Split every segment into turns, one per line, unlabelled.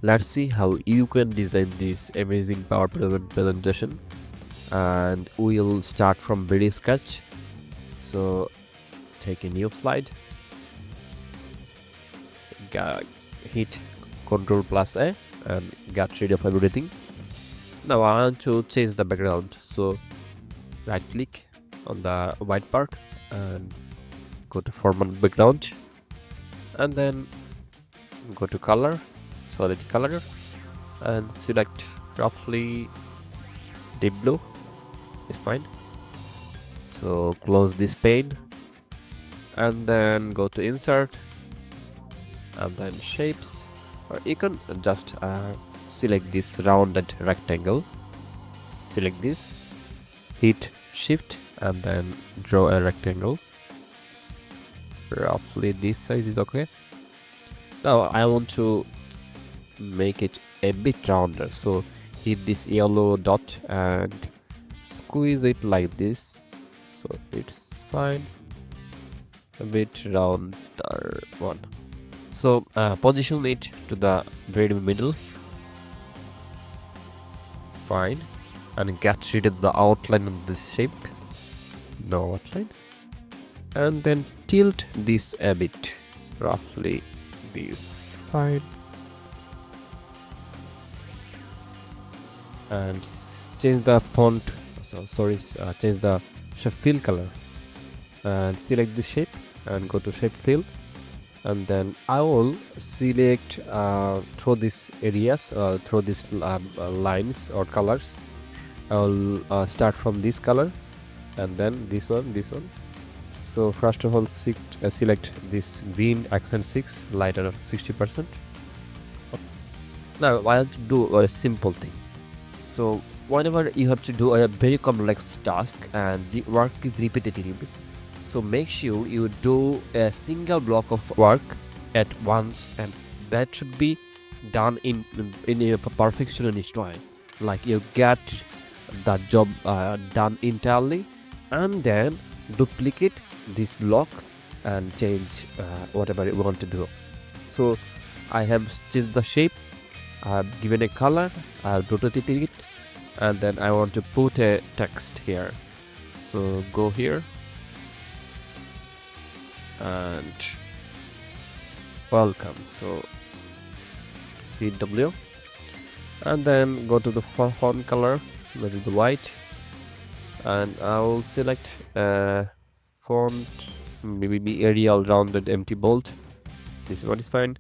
let's see how you can design this amazing PowerPoint presentation, and we'll start from very scratch. So take a new slide, hit Ctrl plus A and get rid of everything. Now I want to change the background, so right click on the white part and go to format background, and then go to color, solid color, and select roughly deep blue is fine. So close this pane and then go to insert and then shapes, or you can just select this rounded rectangle, select this, hit shift and then draw a rectangle. Roughly this size is okay. Now I want to make it a bit rounder, so hit this yellow dot and squeeze it like this, so it's fine. A bit rounder one. So position it to the very middle, fine, and get rid of the outline of this shape, no outline, and then tilt this a bit, roughly this, fine, and change the font, change the fill color and select the shape and go to shape fill, and then I will select through these areas, through these lines or colors. I will start from this color and then this one. So first of all select this green accent 6, lighter 60%. Now I want to do a simple thing. So whenever you have to do a very complex task and the work is repetitive, so make sure you do a single block of work at once, and that should be done in a perfectionist way, like you get the job done entirely, and then duplicate this block and change whatever you want to do. So I have changed the shape, I have given a color, I have rotated it, and then I want to put a text here. So go here and welcome, so hit W and then go to the font color, let it be white, and I will select font, maybe Arial rounded empty bold. This one is fine.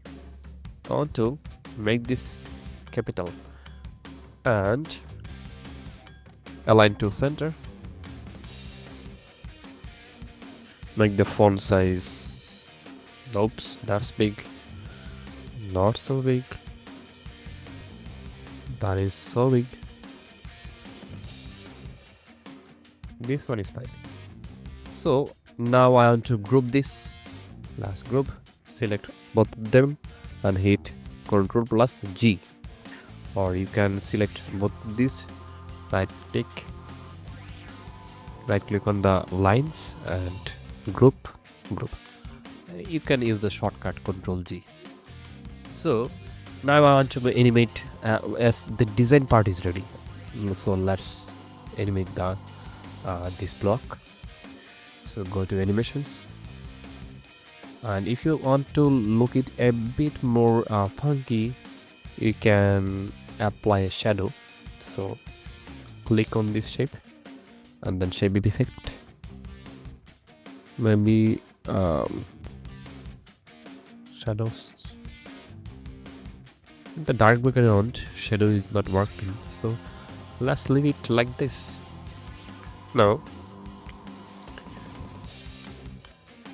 I want to make this capital and align to center. Make the font size, oops, that's big, not so big, that is so big, this one is fine. So now I want to group this, last group, select both of them and hit Ctrl plus G, or you can select both this, right click on the lines and group. You can use the shortcut Ctrl G. So now I want to animate as the design part is ready. So let's animate the this block. So go to animations, and if you want to look it a bit more funky, you can apply a shadow. So click on this shape and then shape effect, maybe shadows. The dark background shadow is not working, so let's leave it like this. Now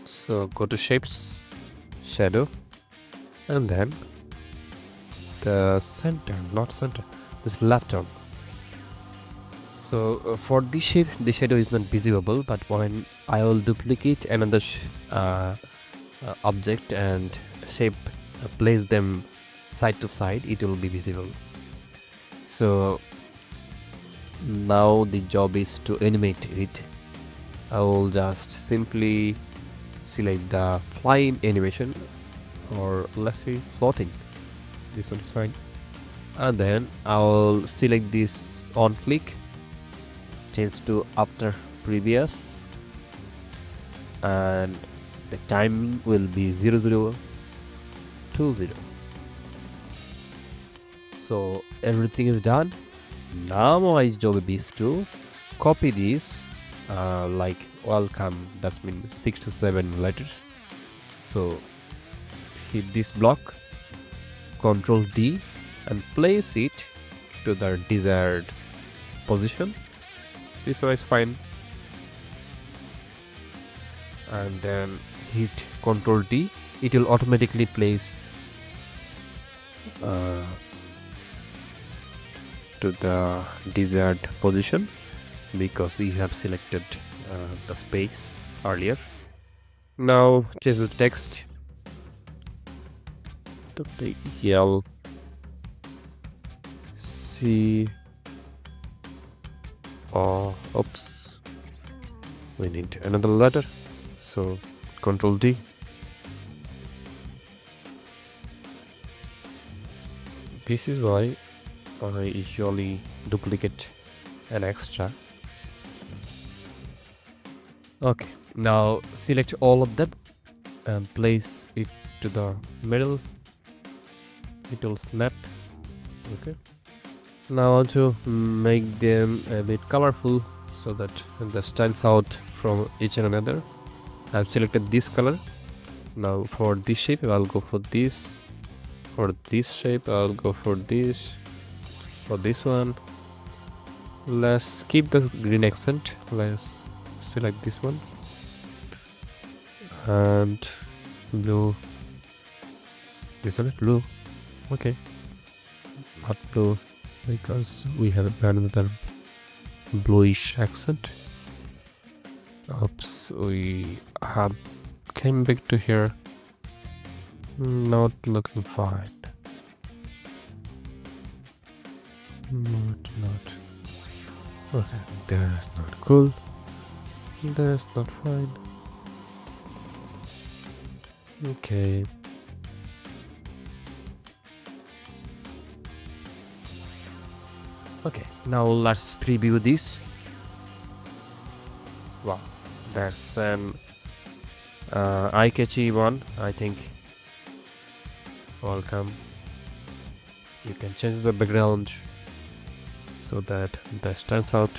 so go to shapes, shadow, and then the center, not center, this left arm. So for this shape the shadow is not visible, but when I will duplicate another object and shape, place them side to side, it will be visible. So now the job is to animate it. I will just simply select the flying animation, or let's say floating. This one is fine. And then I'll select this on click, change to after previous, and the timing will be 0020. So everything is done. Now my job is to copy this like welcome, that's mean 6 to 7 letters. So hit this block, Control D, and place it to the desired position. This one is fine. And then hit Control D, it will automatically place to the desired position because we have selected the space earlier. Now change the text to the L C. Oops, we need another letter, so Control D. This is why I usually duplicate an extra. Okay, now select all of them and place it to the middle. It will snap. Okay, now I want to make them a bit colorful so that they stands out from each and another. I've selected this color. Now for this shape I'll go for this. For this shape I'll go for this. For this one, let's keep the green accent. Let's select this one. And blue. Isn't it blue? Okay. Not blue because we have another bluish accent. Oops, we have came back to here. Not looking fine. Not. Okay, that's not cool. That's not fine. Okay. Okay, now let's preview this. Wow, that's an eye-catchy one, I think. Welcome. You can change the background so that stands out